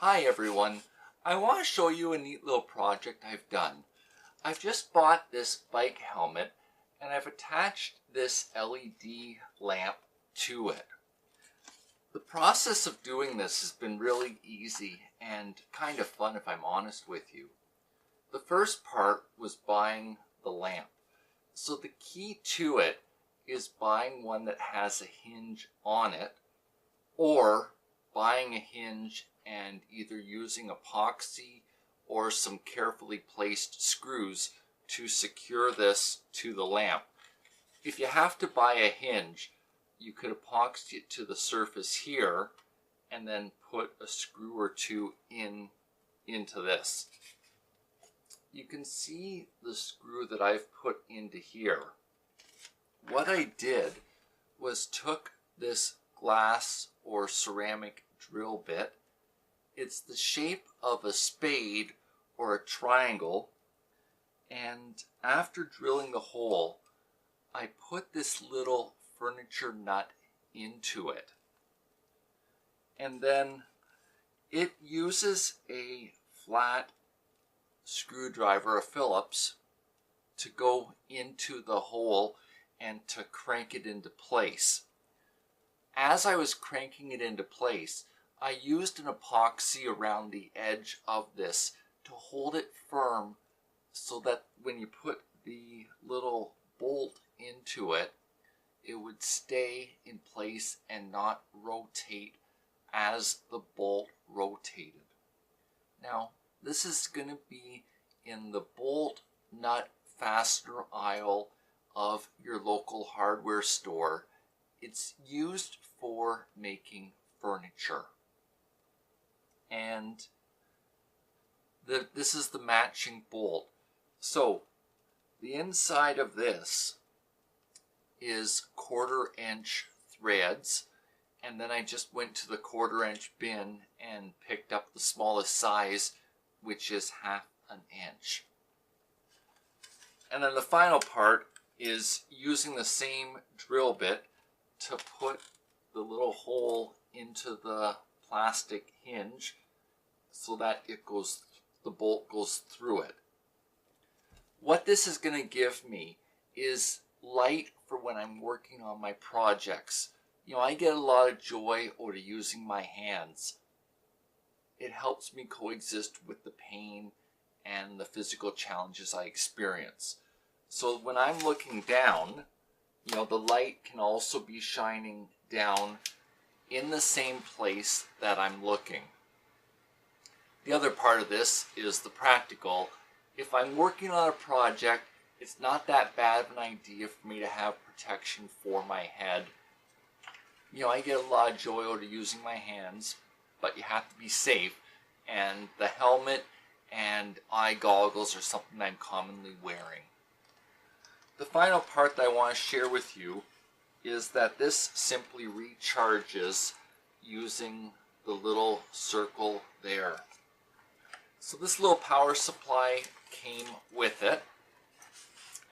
Hi everyone, I want to show you a neat little project I've done. I've just bought this bike helmet and I've attached this LED lamp to it. The process of doing this has been really easy and kind of fun if I'm honest with you. The first part was buying the lamp. So the key to it is buying one that has a hinge on it, or buying a hinge and either using epoxy or some carefully placed screws to secure this to the lamp. If you have to buy a hinge, you could epoxy it to the surface here and then put a screw or two into this. You can see the screw that I've put into here. What I did was took this glass or ceramic drill bit. It's the shape of a spade or a triangle, and after drilling the hole, I put this little furniture nut into it. And then it uses a flat screwdriver, a Phillips, to go into the hole and to crank it into place. As I was cranking it into place, I used an epoxy around the edge of this to hold it firm so that when you put the little bolt into it, it would stay in place and not rotate as the bolt rotated. Now, this is going to be in the bolt nut fastener aisle of your local hardware store. It's used for making furniture. And this is the matching bolt. So the inside of this is 1/4 inch threads, and then I just went to the 1/4 inch bin and picked up the smallest size, which is 1/2 inch. And then the final part is using the same drill bit to put the little hole into the plastic hinge so that the bolt goes through it. What this is going to give me is light for when I'm working on my projects. You know, I get a lot of joy out of using my hands. It helps me coexist with the pain and the physical challenges I experience. So when I'm looking down, you know, the light can also be shining down in the same place that I'm looking. The other part of this is the practical. If I'm working on a project, it's not that bad of an idea for me to have protection for my head. You know, I get a lot of joy out of using my hands, but you have to be safe, and the helmet and eye goggles are something I'm commonly wearing. The final part that I want to share with you is that this simply recharges using the little circle there. So this little power supply came with it,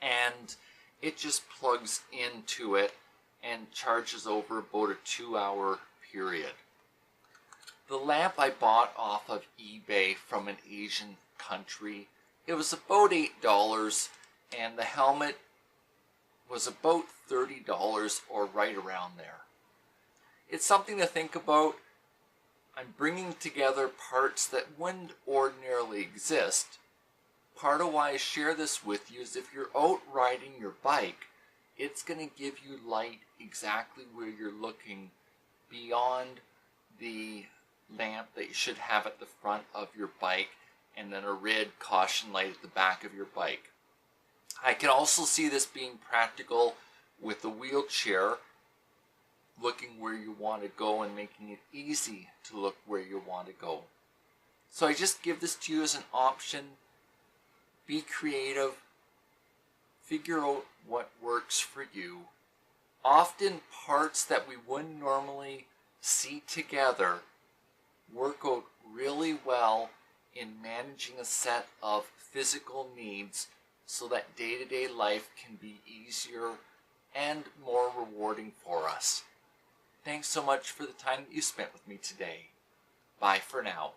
and it just plugs into it and charges over about a 2-hour period. The lamp I bought off of eBay from an Asian country. It was about $8, and the helmet was about $30 or right around there. It's something to think about. I'm bringing together parts that wouldn't ordinarily exist. Part of why I share this with you is if you're out riding your bike, it's going to give you light exactly where you're looking beyond the lamp that you should have at the front of your bike and then a red caution light at the back of your bike. I can also see this being practical with a wheelchair, looking where you want to go and making it easy to look where you want to go. So I just give this to you as an option. Be creative. Figure out what works for you. Often parts that we wouldn't normally see together work out really well in managing a set of physical needs so that day-to-day life can be easier and more rewarding for us. Thanks so much for the time that you spent with me today. Bye for now.